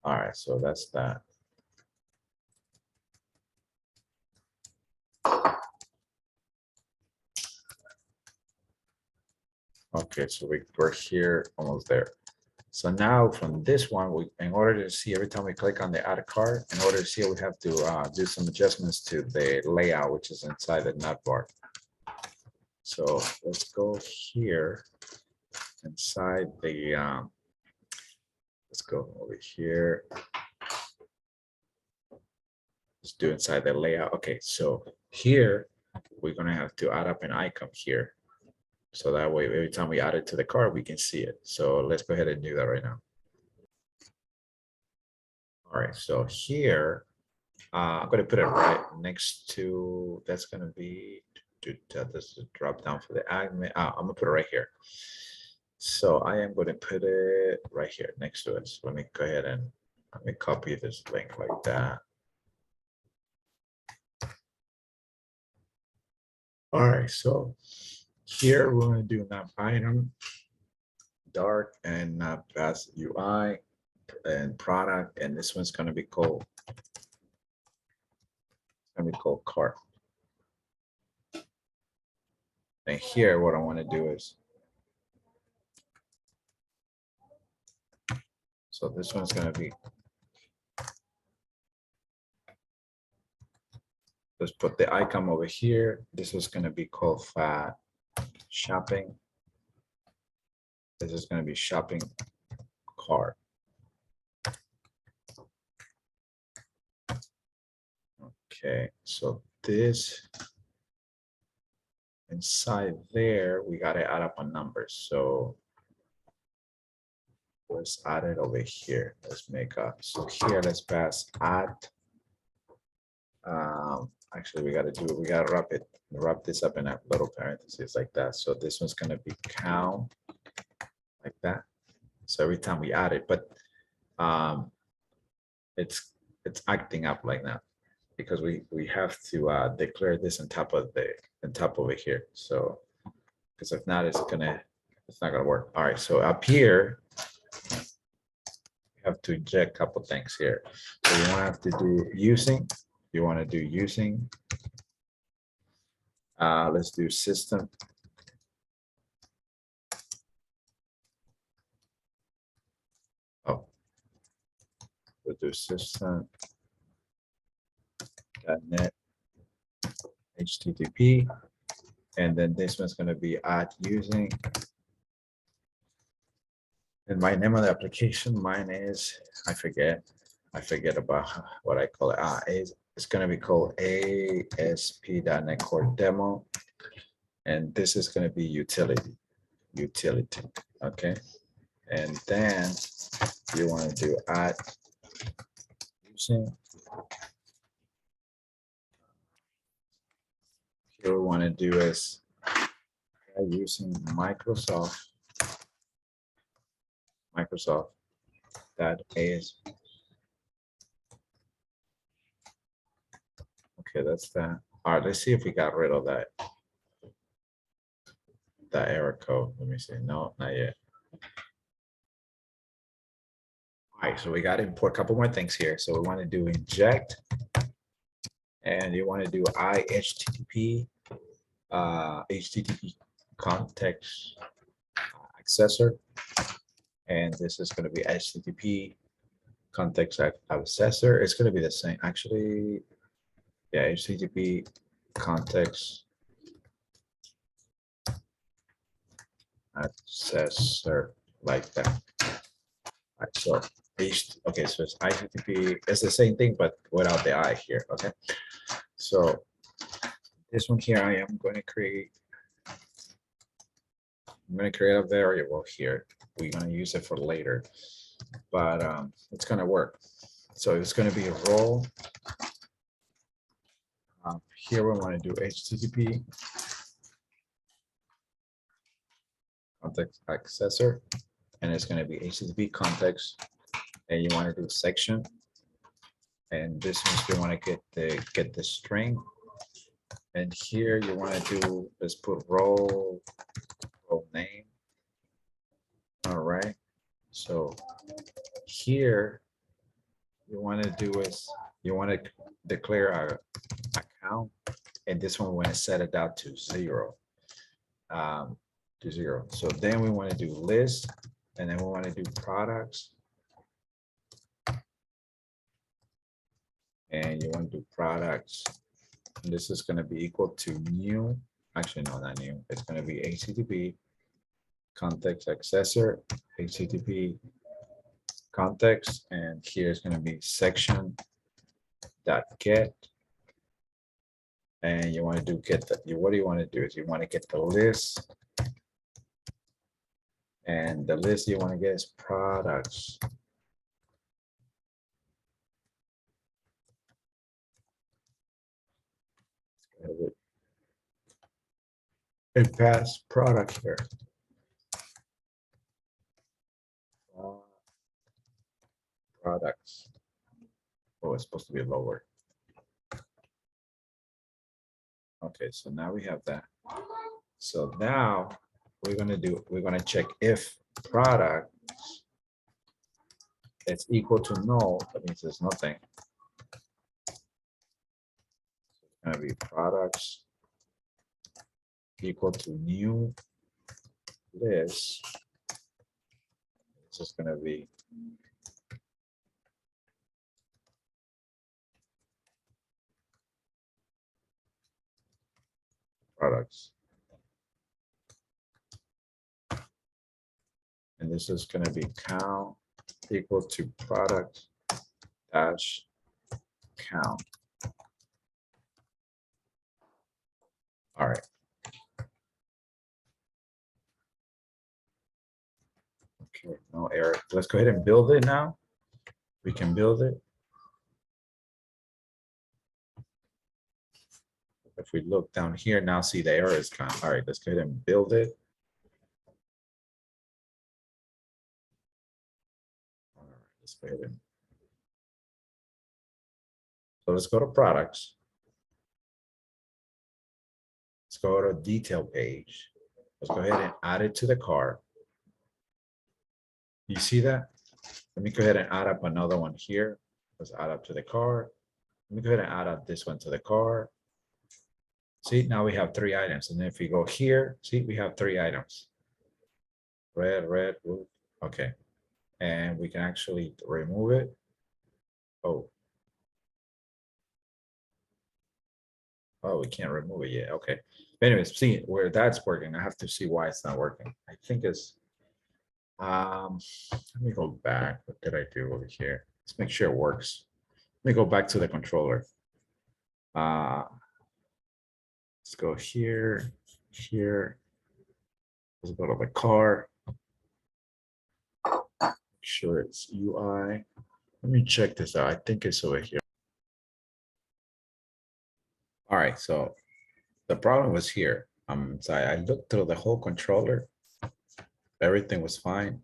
All right, so that's that. Okay, so we're here, almost there. So now from this one, in order to see every time we click on the add card, in order to see it, we have to do some adjustments to the layout, which is inside the navbar. So let's go here inside the, let's go over here. Let's do inside the layout. Okay, so here we're gonna have to add up an icon here. So that way, every time we add it to the card, we can see it. So let's go ahead and do that right now. All right, so here, I'm going to put it right next to, that's going to be, this is a drop down for the admin. I'm going to put it right here. So I am going to put it right here next to it. So let me go ahead and let me copy this link like that. All right, so here we're going to do an item dark and not pass UI and product, and this one's gonna be called cart. And here, what I want to do is, so this one's gonna be, let's put the icon over here. This is gonna be called fat shopping. This is gonna be shopping cart. Okay, so this inside there, we gotta add up on numbers. So let's add it over here. Let's make up. So here, let's pass add. Actually, we gotta wrap this up in a little parentheses like that. So this one's gonna be count like that. So every time we add it, but it's acting up like that because we have to declare this on top over here. So because if not, it's not gonna work. All right, so up here we have to inject a couple things here. So you want to have to do using. You want to do using. Let's do system. Oh, we'll do system. .NET HTTP, and then this one's going to be add using. And my name of the application, mine is, I forget about what I call it. It's going to be called ASP.NET Core Demo, and this is going to be utility. Okay, and then you want to do add using. Here we want to do is using Microsoft that is okay. That's that. All right, let's see if we got rid of that error code. Let me see. No, not yet. All right, so we got to import a couple more things here. So we want to do inject, and you want to do HTTP context accessor, and this is going to be HTTP context accessor. It's going to be the same, actually. Yeah, HTTP context accessor like that. All right, so okay, so it's HTTP. It's the same thing, but without the I here. Okay, so this one here, I am going to create. I'm going to create a variable here. We're going to use it for later, but it's going to work. So it's going to be a role. Here we want to do HTTP context accessor, and it's going to be HTTP context, and you want to do section, and this means you want to get the string, and here you want to do, let's put role name. All right, so here you want to do is you want to declare a account, and this one we want to set it out to 0. So then we want to do list, and then we want to do products, and you want to do products, and this is going to be equal to new. Actually, no, not new. It's going to be HTTP context accessor, HTTP context, and here is going to be section dot get, and you want to do get the, what do you want to do is you want to get the list, and the list you want to get is products. And pass product here. Products. Oh, it's supposed to be lower. Okay, so now we have that. So now we're going to check if product, it's equal to null, that means there's nothing. It's gonna be products equal to new list. It's just gonna be products. And this is gonna be count equal to product dash count. All right. Okay, no error. Let's go ahead and build it now. We can build it. If we look down here now, see the error is gone. All right, let's go ahead and build it. All right, let's go ahead and. So let's go to products. Let's go to detail page. Let's go ahead and add it to the cart. You see that? Let me go ahead and add up another one here. Let's add up to the cart. Let me go ahead and add up this one to the cart. See, now we have 3 items. And if we go here, see, we have 3 items. Red, blue. Okay. And we can actually remove it. Oh, we can't remove it yet. Okay. But anyways, see where that's working. I have to see why it's not working. I think it's, let me go back. What did I do over here? Let's make sure it works. Let me go back to the controller. Let's go here, here. Let's go to the car. Make sure it's UI. Let me check this out. I think it's over here. All right, so the problem was here. So I looked through the whole controller. Everything was fine.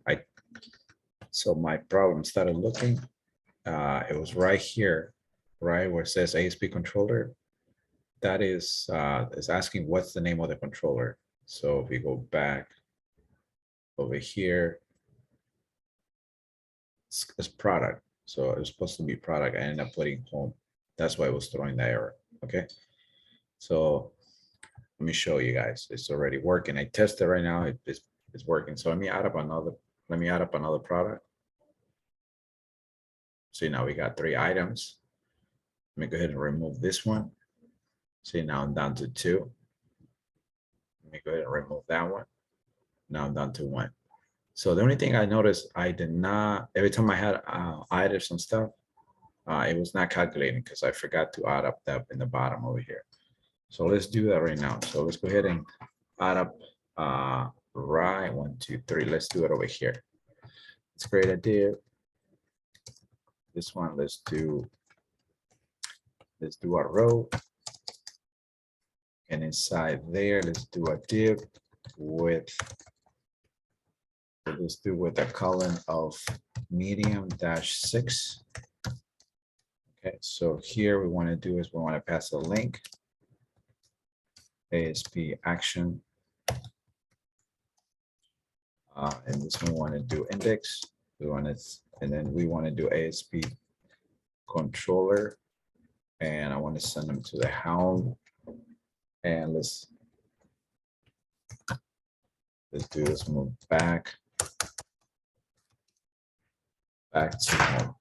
So my problem started looking. It was right here, right where it says ASP controller. That is asking what's the name of the controller. So if we go back over here, it's product. So it was supposed to be product. I ended up putting home. That's why it was throwing the error. Okay. So let me show you guys. It's already working. I tested right now. It's working. So let me add up another product. See, now we got 3 items. Let me go ahead and remove this one. See, now I'm down to 2. Let me go ahead and remove that one. Now I'm down to 1. So the only thing I noticed, I did not, every time I had added some stuff, it was not calculating because I forgot to add up that in the bottom over here. So let's do that right now. So let's go ahead and add up right 1, 2, 3. Let's do it over here. Let's create a div. This one, let's do a row. And inside there, let's do a div with, let's do with a column of medium -6. Okay, so here we want to do is we want to pass a link, ASP action. And this one we want to do index. We want to, and then we want to do ASP controller. And I want to send them to the home. And let's do this, move back to home.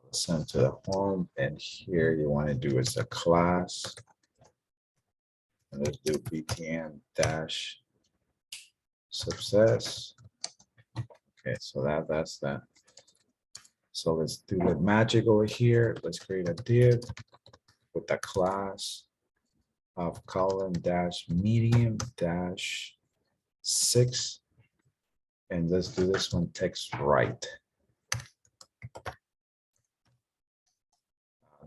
Let's send to the home, and here you want to do is a class. And let's do btn dash success. Okay, so that's that. So let's do the magic over here. Let's create a div with the class of column dash medium dash 6. And let's do this one text right.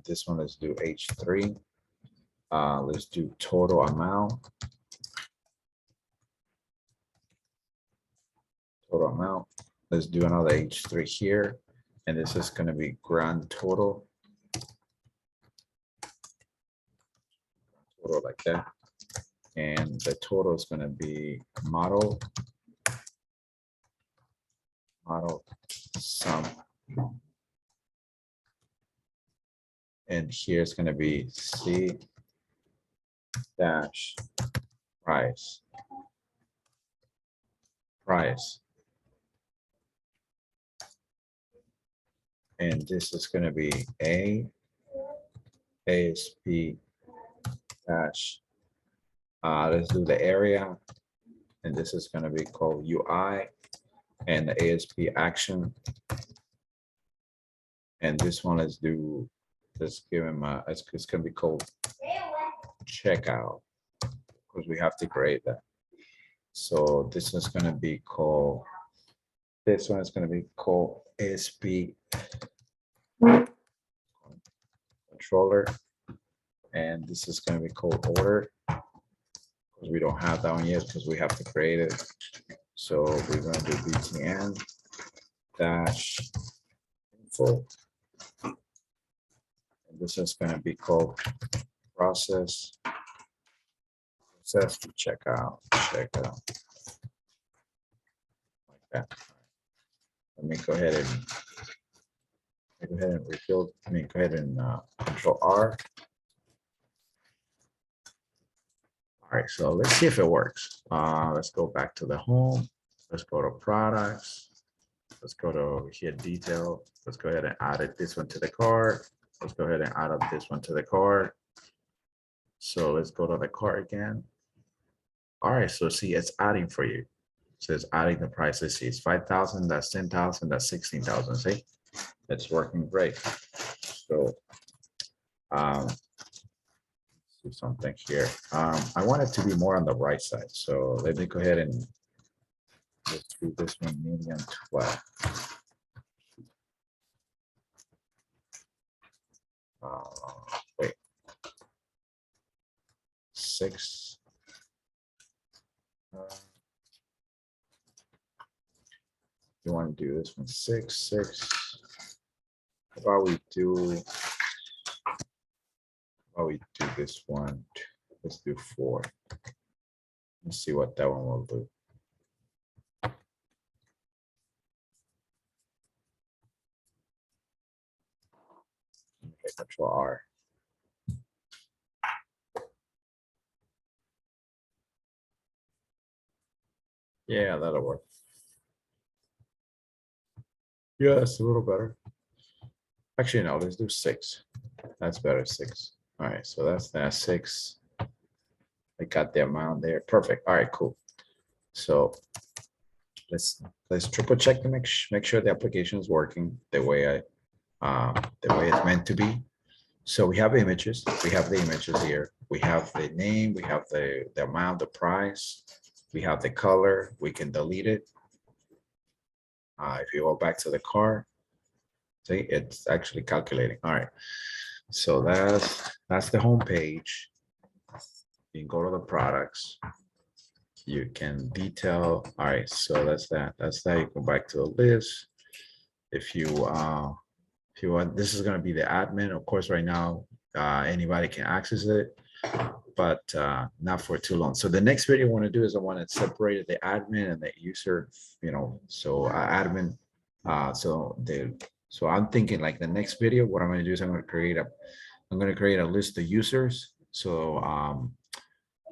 This one, let's do H3. Let's do total amount. Let's do another H3 here. And this is going to be grand total. Like that. And the total is going to be model sum. And here it's going to be C dash price. And this is going to be ASP dash. Let's do the area. And this is going to be called UI and the ASP action. And this one is due. Let's give him it's going to be called checkout because we have to create that. So this is going to be called, this one is going to be called ASP controller. And this is going to be called order because we don't have that one yet because we have to create it. So we're going to do btn dash info. And this is going to be called process to check out. Like that. Let me go ahead and refill. Go ahead and Control R. All right, so let's see if it works. Let's go back to the home. Let's go to products. Let's go to over here, detail. Let's go ahead and add this one to the cart. Let's go ahead and add up this one to the cart. So let's go to the cart again. All right, so see, it's adding for you. So it's adding the price. Let's see, it's 5,000, that's 10,000, that's 16,000. See, it's working great. So do something here. I want it to be more on the right side. So let me go ahead and let's do this one medium 12. Wait. 6. You want to do this one 6, 6. How about we do this one? Let's do 4. Let's see what that one will do. Okay, Control R. Yeah, that'll work. Yeah, that's a little better. Actually, no, let's do 6. That's better, 6. All right, so that's that 6. I got the amount there. Perfect. All right, cool. So let's triple check to make sure the application is working the way it's meant to be. So we have images. We have the images here. We have the name. We have the amount, the price. We have the color. We can delete it. If you go back to the car, see, it's actually calculating. All right. So that's the home page. You can go to the products. You can detail. All right. So that's that. You go back to the list. If you want, this is going to be the admin. Of course, right now, anybody can access it, but not for too long. So the next video I want to do is I want to separate the admin and the user, so admin. So I'm thinking like the next video, what I'm going to do is I'm going to create a list of users. So,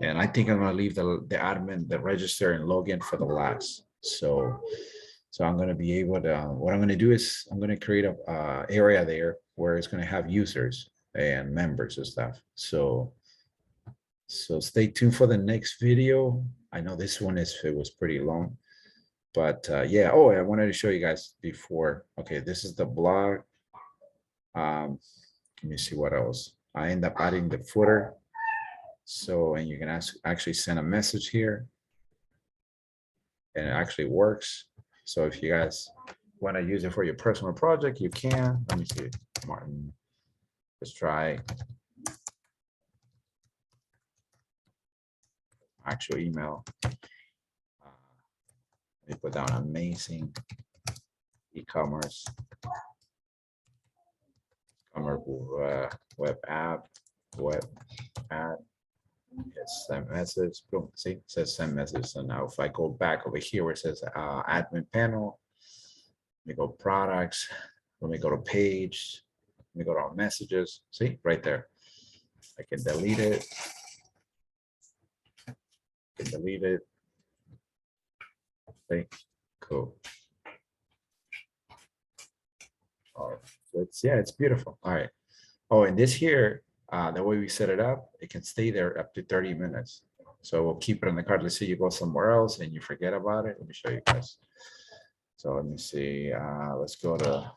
and I think I'm going to leave the admin, the register and login for the last. So I'm going to be able to, what I'm going to do is I'm going to create a area there where it's going to have users and members and stuff. So stay tuned for the next video. I know this one it was pretty long, but yeah. Oh, I wanted to show you guys before. Okay, this is the blog. Let me see what else. I end up adding the footer. So, and you can actually send a message here and it actually works. So if you guys want to use it for your personal project, you can. Let me see, Martin. Let's try actual email. Let me put down amazing e-commerce, web ad. Yes, send message, boom, see, it says send message. So now if I go back over here where it says admin panel, let me go products, let me go to page, let me go to our messages, see, right there. I can delete it. Delete it. Okay, cool. All right, so it's, yeah, it's beautiful. All right. Oh, and this here, the way we set it up, it can stay there up to 30 minutes. So we'll keep it on the card. Let's say you go somewhere else and you forget about it. Let me show you guys. So let me see. Let's go to,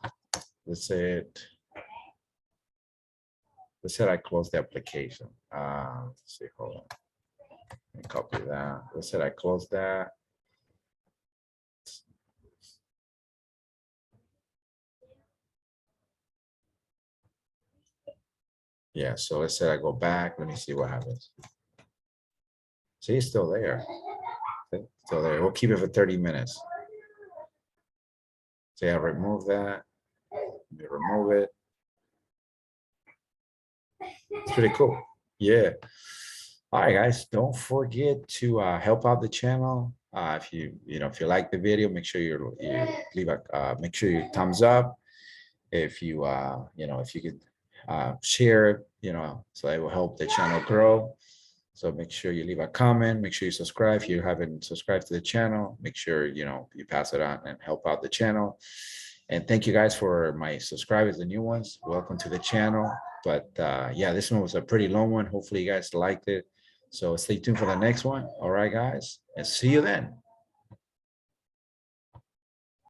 let's say I close the application. Let's see, hold on. Let me copy that. Let's say I close that. Yeah, so let's say I go back. Let me see what happens. See, it's still there. Okay, still there. We'll keep it for 30 minutes. So I remove that. Let me remove it. It's pretty cool. Yeah. All right, guys, don't forget to help out the channel. If you like the video, make sure you leave a make sure you thumbs up. If you if you could share it, so it will help the channel grow. So make sure you leave a comment, make sure you subscribe. If you haven't subscribed to the channel, make sure you pass it on and help out the channel. And thank you guys for my subscribers, the new ones. Welcome to the channel. But yeah, this one was a pretty long one. Hopefully you guys liked it. So stay tuned for the next one. All right, guys, and see you then.